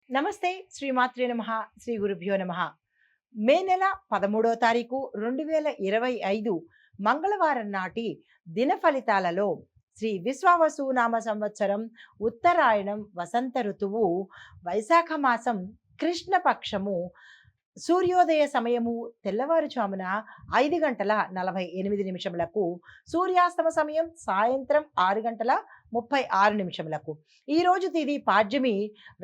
నమస్తే శ్రీమాత్రే నమః శ్రీ గురుభ్యో నమః. మే నెల 13వ తారీఖు 2025 మంగళవారం నాటి దిన ఫలితాలలో శ్రీ విశ్వావసు నామ సంవత్సరం ఉత్తరాయణం వసంత ఋతువు వైశాఖ మాసం కృష్ణపక్షము సూర్యోదయ సమయము తెల్లవారుజామున 5 గంటల 48 నిమిషములకు, సూర్యాస్తమ సమయం సాయంత్రం 6 గంటల 36 నిమిషములకు. ఈరోజు తిది పాడ్యమి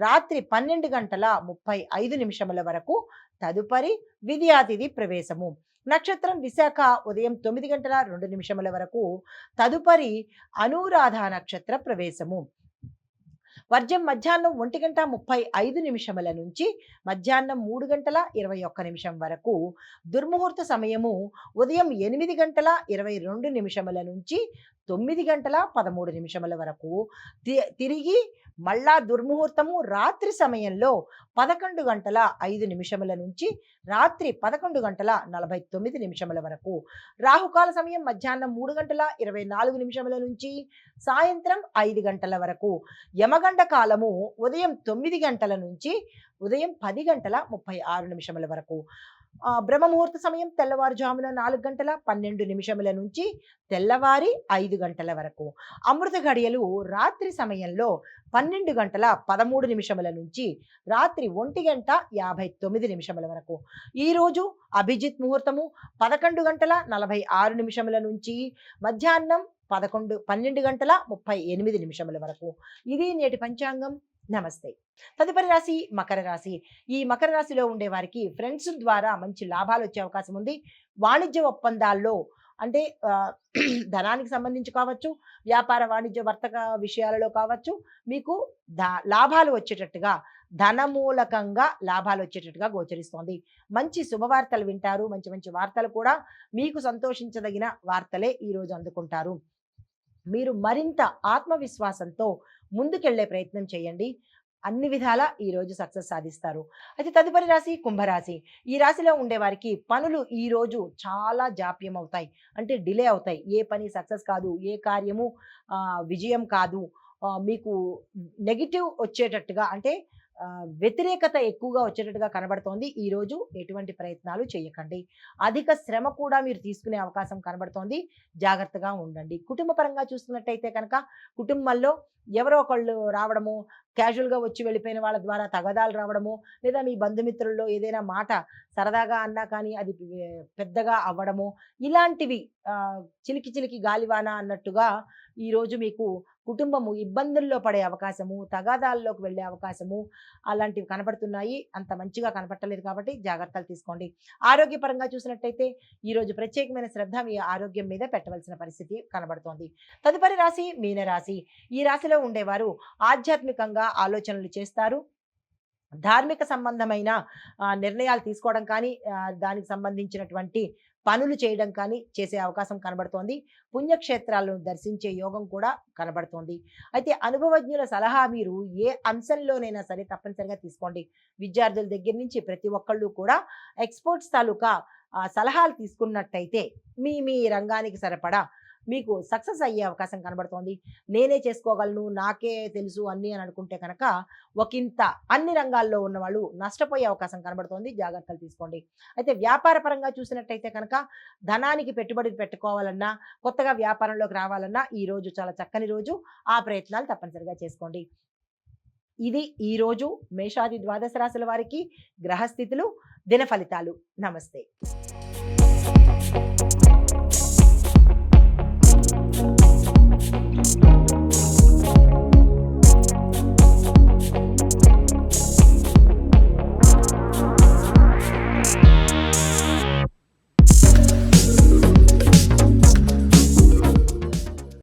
రాత్రి 12 గంటల 35 నిమిషముల వరకు. తదుపరి విద్యా తిథి ప్రవేశము. నక్షత్రం విశాఖ ఉదయం 9 గంటల 2 నిమిషముల వరకు. తదుపరి అనురాధ నక్షత్ర ప్రవేశము. వర్జం మధ్యాహ్నం 1 గంట 35 నిమిషముల నుంచి మధ్యాహ్నం 3 గంటల 21 నిమిషం వరకు. దుర్ముహూర్త సమయము ఉదయం 8 గంటల 22 నిమిషముల నుంచి 9 గంటల 13 నిమిషముల వరకు. తిరిగి మళ్ళా దుర్ముహూర్తము రాత్రి సమయంలో 11 గంటల 5 నిమిషముల నుంచి రాత్రి 11 గంటల 49 నిమిషముల వరకు. రాహుకాల సమయం మధ్యాహ్నం 3 గంటల 24 నిమిషముల నుంచి సాయంత్రం 5 గంటల వరకు. యమగండ కాలము ఉదయం 9 గంటల నుంచి ఉదయం 10 గంటల 36 నిమిషముల వరకు. బ్రహ్మముహూర్త సమయం తెల్లవారుజామున 4 గంటల 12 నిమిషముల నుంచి తెల్లవారి 5 గంటల వరకు. అమృత ఘడియలు రాత్రి సమయంలో 12 గంటల 13 నిమిషముల నుంచి రాత్రి 1 గంట 59 నిమిషముల వరకు. ఈరోజు అభిజిత్ ముహూర్తము 11 గంటల 46 నిమిషముల నుంచి మధ్యాహ్నం 12 గంటల 38 నిమిషముల వరకు. ఇది నేటి పంచాంగం. నమస్తే. తదుపరి రాశి మకర రాశి. ఈ మకర రాశిలో ఉండే వారికి ఫ్రెండ్స్ ద్వారా మంచి లాభాలు వచ్చే అవకాశం ఉంది. వాణిజ్య ఒప్పందాల్లో అంటే ధనానికి సంబంధించి కావచ్చు, వ్యాపార వాణిజ్య వర్తక విషయాలలో కావచ్చు, మీకు లాభాలు వచ్చేటట్టుగా, ధనమూలకంగా లాభాలు వచ్చేటట్టుగా గోచరిస్తోంది. మంచి శుభవార్తలు వింటారు. మంచి మంచి వార్తలు కూడా మీకు సంతోషించదగిన వార్తలే ఈరోజు అందుకుంటారు. మీరు మరింత ఆత్మవిశ్వాసంతో ముందుకెళ్లే ప్రయత్నం చేయండి. అన్ని విధాలా ఈరోజు సక్సెస్ సాధిస్తారు. అయితే తదుపరి రాశి కుంభరాశి. ఈ రాశిలో ఉండేవారికి పనులు ఈరోజు చాలా జాప్యం అవుతాయి, అంటే డిలే అవుతాయి. ఏ పని సక్సెస్ కాదు, ఏ కార్యము విజయం కాదు. మీకు నెగిటివ్ వచ్చేటట్టుగా, అంటే వ్యతిరేకత ఎక్కువగా వచ్చేటట్టుగా కనబడుతోంది. ఈరోజు ఎటువంటి ప్రయత్నాలు చేయకండి. అధిక శ్రమ కూడా మీరు తీసుకునే అవకాశం కనబడుతోంది. జాగ్రత్తగా ఉండండి. కుటుంబ పరంగా చూసుకున్నట్టయితే కనుక కుటుంబంలో ఎవరో ఒకళ్ళు రావడము, క్యాజువల్గా వచ్చి వెళ్ళిపోయిన వాళ్ళ ద్వారా తగాదాలు రావడము, లేదా మీ బంధుమిత్రుల్లో ఏదైనా మాట సరదాగా అన్నా కానీ అది పెద్దగా అవ్వడము, ఇలాంటివి చిలికి చిలికి గాలివాన అన్నట్టుగా ఈరోజు మీకు కుటుంబము ఇబ్బందుల్లో పడే అవకాశము, తగాదాల్లోకి వెళ్ళే అవకాశము అలాంటివి కనబడుతున్నాయి. అంత మంచిగా కనపడలేదు కాబట్టి జాగ్రత్తలు తీసుకోండి. ఆరోగ్యపరంగా చూసినట్టయితే ఈరోజు ప్రత్యేకమైన శ్రద్ధ మీ ఆరోగ్యం మీద పెట్టవలసిన పరిస్థితి కనబడుతోంది. తదుపరి రాశి మీనరాశి. ఈ రాశిలో ఉండేవారు ఆధ్యాత్మికంగా ఆలోచనలు చేస్తారు. ధార్మిక సంబంధమైన నిర్ణయాలు తీసుకోవడం కానీ, దానికి సంబంధించినటువంటి పనులు చేయడం కానీ చేసే అవకాశం కనబడుతోంది. పుణ్యక్షేత్రాలను దర్శించే యోగం కూడా కనబడుతోంది. అయితే అనుభవజ్ఞుల సలహా మీరు ఏ అంశంలోనైనా సరే తప్పనిసరిగా తీసుకోండి. విద్యార్థుల దగ్గర నుంచి ప్రతి ఒక్కళ్ళు కూడా ఎక్స్‌పర్ట్స్ తాలూకా సలహాలు తీసుకున్నట్టయితే మీ మీ రంగానికి సరిపడా మీకు సక్సెస్ అయ్యే అవకాశం కనబడుతోంది. నేనే చేసుకోగలను, నాకే తెలుసు అన్నీ అని అనుకుంటే కనుక ఒకంత అన్ని రంగాల్లో ఉన్నవాళ్ళు నష్టపోయే అవకాశం కనబడుతోంది. జాగ్రత్తలు తీసుకోండి. అయితే వ్యాపార పరంగా చూసినట్టయితే కనుక ధనానికి పెట్టుబడి పెట్టుకోవాలన్నా, కొత్తగా వ్యాపారంలోకి రావాలన్నా ఈరోజు చాలా చక్కని రోజు. ఆ ప్రయత్నాలు తప్పనిసరిగా చేసుకోండి. ఇది ఈరోజు మేషాది ద్వాదశ రాశుల వారికి గ్రహస్థితులు, దిన ఫలితాలు. నమస్తే.